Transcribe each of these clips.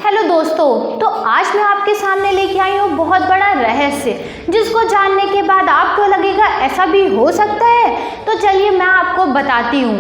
Hello दोस्तों, तो आज मैं आपके सामने लेके आई हूँ बहुत बड़ा रहस्य, जिसको जानने के बाद आपको लगेगा ऐसा भी हो सकता है। तो चलिए मैं आपको बताती हूँ।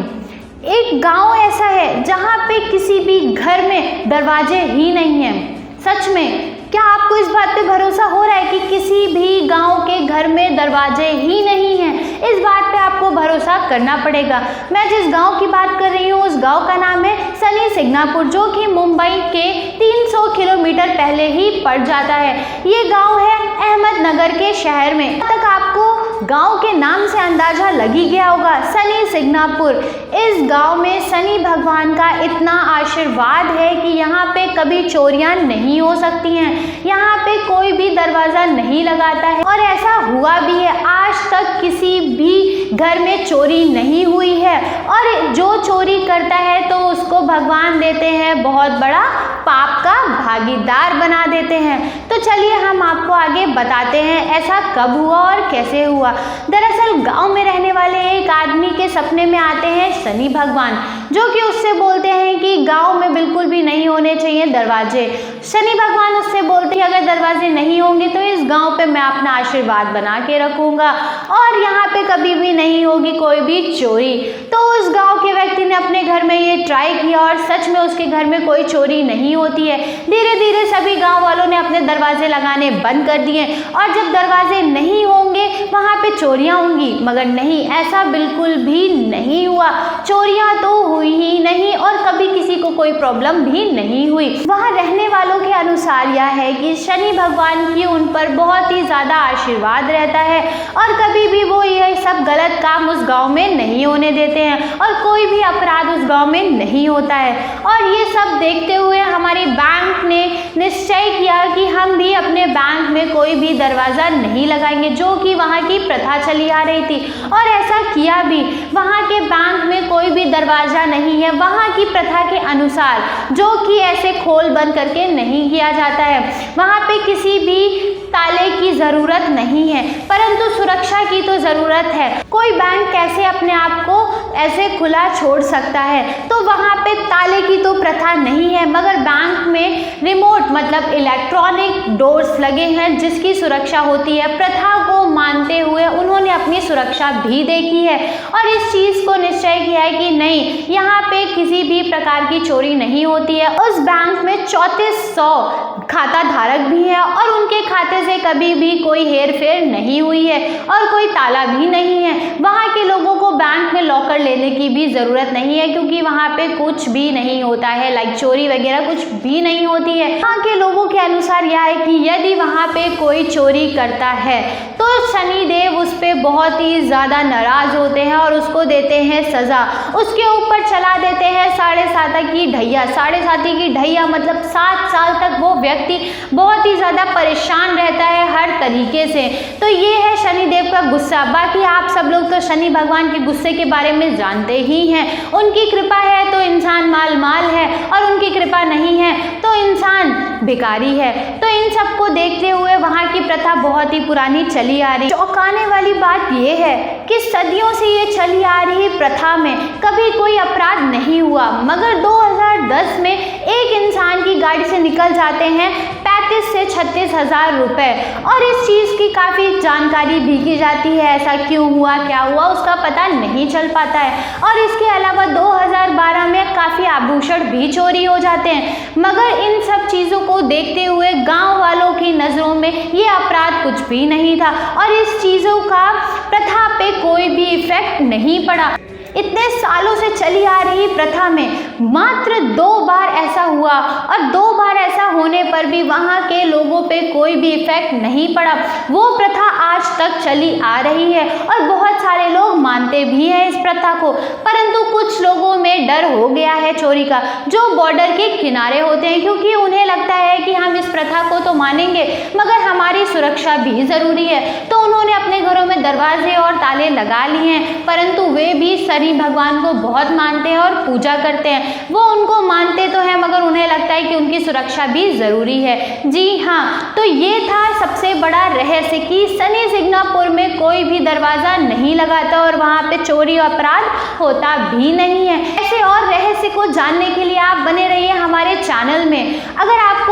एक गांव ऐसा है जहाँ पे किसी भी घर में दरवाजे ही नहीं हैं। सच में क्या आपको इस बात पे भरोसा हो रहा है कि किसी भी गांव के घर में दरवाजे ही नहीं हैं? इस बात पे आपको भरोसा करना पड़ेगा। मैं जिस गांव की बात कर रही हूँ उस गांव का नाम है सनी सिग्नापुर, जो कि मुंबई के 300 किलोमीटर पहले ही पड़ जाता है। ये गांव है अहमदनगर के शहर में। तक आपको गांव के नाम से अंदाजा लग ही गया होगा, सनी सिग्नापुर। इस गांव में शनि भगवान का इतना आशीर्वाद है कि यहाँ पे कभी चोरियां नहीं हो सकती हैं। यहाँ पे कोई भी दरवाजा नहीं लगाता है और ऐसा हुआ भी है, आज तक किसी भी घर में चोरी नहीं हुई है। और जो चोरी करता है तो उसको भगवान देते हैं बहुत बड़ा पाप का भागीदार बना देते हैं। तो चलिए हम आपको आगे बताते हैं ऐसा कब हुआ और कैसे हुआ। दरअसल गांव में रहने वाले एक आदमी के सपने में आते हैं शनि भगवान, जो कि उससे बोलते हैं कि गांव में बिल्कुल भी नहीं होने चाहिए दरवाजे। शनि भगवान उससे बोलते हैं अगर दरवाजे नहीं होंगे तो इस गांव पे मैं अपना आशीर्वाद बना के रखूंगा और यहाँ पे कभी भी नहीं होगी कोई भी चोरी। तो उस गांव के व्यक्ति ने अपने घर में ये ट्राई किया और सच में उसके घर में कोई चोरी नहीं होती है। धीरे धीरे सभी गांव वालों ने अपने दरवाजे लगाने बंद कर दिए और जब दरवाजे नहीं होंगे वहाँ पे चोरियाँ होंगी, मगर नहीं, ऐसा बिल्कुल भी नहीं हुआ। चोरियाँ तो हुई ही नहीं और कभी किसी को कोई प्रॉब्लम भी नहीं हुई। वहाँ रहने वालों के अनुसार यह है कि शनि भगवान की उन पर बहुत ही ज़्यादा आशीर्वाद रहता है और कभी भी वो यह सब गलत काम उस गांव में नहीं होने देते हैं और कोई भी अपराध उस गांव में नहीं होता है। और ये सब देखते हुए हमारे बैंक ने निश्चय किया कि हम भी अपने बैंक में कोई भी दरवाज़ा नहीं लगाएंगे, जो कि वहाँ की प्रथा चली आ रही थी। और ऐसा किया भी, वहाँ के बैंक में कोई भी दरवाज़ा नहीं है वहाँ की प्रथा के अनुसार, जो कि ऐसे खोल बंद करके नहीं किया जाता है। वहाँ पे किसी भी ताले की ज़रूरत नहीं है, परंतु सुरक्षा की तो ज़रूरत है। कोई बैंक कैसे अपने आप को ऐसे खुला छोड़ सकता है? तो वहाँ पे ताले की तो प्रथा नहीं है, मगर बैंक में रिमोट मतलब इलेक्ट्रॉनिक डोर्स लगे हैं जिसकी सुरक्षा होती है। प्रथा को मानते हुए उन्होंने अपनी सुरक्षा भी देखी है और इस चीज़ को निश्चय किया है कि नहीं, यहाँ पे किसी भी प्रकार की चोरी नहीं होती है। उस बैंक में 3400 खाता धारक भी है और उनके खाते से कभी भी कोई हेर फेर नहीं हुई है और कोई ताला भी नहीं है। वहाँ के लोगों को बैंक में लॉकर लेने की भी ज़रूरत नहीं है, क्योंकि वहाँ पे कुछ भी नहीं होता है, लाइक चोरी वगैरह कुछ भी नहीं होती है। वहाँ के लोगों के अनुसार यह है कि यदि वहाँ पे कोई चोरी करता है तो शनिदेव उस पर बहुत ही ज़्यादा नाराज़ होते हैं और उसको देते हैं सज़ा। उसके ऊपर चला देते हैं 7.5 की ढैया। 7.5 की ढैया मतलब 7 साल तक वो व्यक्ति बहुत ही ज़्यादा परेशान रहता है हर तरीके से। तो ये है शनिदेव का गुस्सा। बाकी आप सब लोग तो शनि भगवान के गुस्से के बारे में जानते ही हैं। उनकी कृपा है तो इंसान माल माल है और उनकी कृपा नहीं है तो इंसान भिखारी है। तो इन सबको देखते हुए वहाँ की प्रथा बहुत ही पुरानी चली आ रही। चौंकाने वाली बात यह है कि सदियों से ये चली आ रही प्रथा में कभी कोई अपराध नहीं हुआ, मगर 2010 में एक इंसान की गाड़ी से निकल जाते हैं 35 से 36 हज़ार रुपये और इस चीज़ की काफ़ी जानकारी भी की जाती है। ऐसा क्यों हुआ, क्या हुआ, उसका पता नहीं चल पाता है। और इसके अलावा 2012 में काफ़ी आभूषण भी चोरी हो जाते हैं, मगर इन सब चीज़ों को देखते हुए गांव वालों की नज़रों में ये अपराध कुछ भी नहीं था और इस चीज़ों का प्रथा पे कोई भी इफेक्ट नहीं पड़ा। इतने सालों से चली आ रही प्रथा में मात्र 2 बार ऐसा हुआ और 2 बार ऐसा होने पर भी वहाँ के लोगों पे कोई भी इफेक्ट नहीं पड़ा। वो प्रथा आज तक चली आ रही है और बहुत सारे लोग मानते भी हैं इस प्रथा को, परंतु कुछ लोगों में डर हो गया है चोरी का, जो बॉर्डर के किनारे होते हैं, क्योंकि उन्हें लगता है कि हम इस प्रथा को तो मानेंगे मगर हमारी सुरक्षा भी ज़रूरी है। तो उन्होंने अपने घरों में दरवाजे और ताले लगा लिए हैं, परंतु वे भी शनि भगवान को बहुत मानते हैं और पूजा करते हैं। वो उनको मानते तो हैं मगर उन्हें लगता है कि उनकी सुरक्षा भी ज़रूरी है। जी हाँ, तो ये था सबसे बड़ा रहस्य कि शनि सिग्नापुर में कोई भी दरवाज़ा नहीं लगाता और वहाँ पे चोरी अपराध होता भी नहीं है। ऐसे और रहस्य को जानने के लिए आप बने रहिए हमारे चैनल में। अगर आपको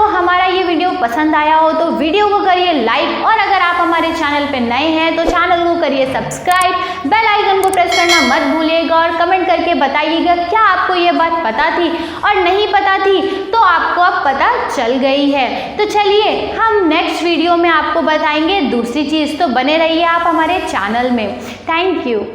नए हैं तो चैनल को करिए सब्सक्राइब, बेल आइकन को प्रेस करना मत भूलिएगा और कमेंट करके बताइएगा क्या आपको ये बात पता थी और नहीं पता थी तो आपको अब पता चल गई है। तो चलिए हम नेक्स्ट वीडियो में आपको बताएंगे दूसरी चीज़, तो बने रहिए आप हमारे चैनल में। Thank you.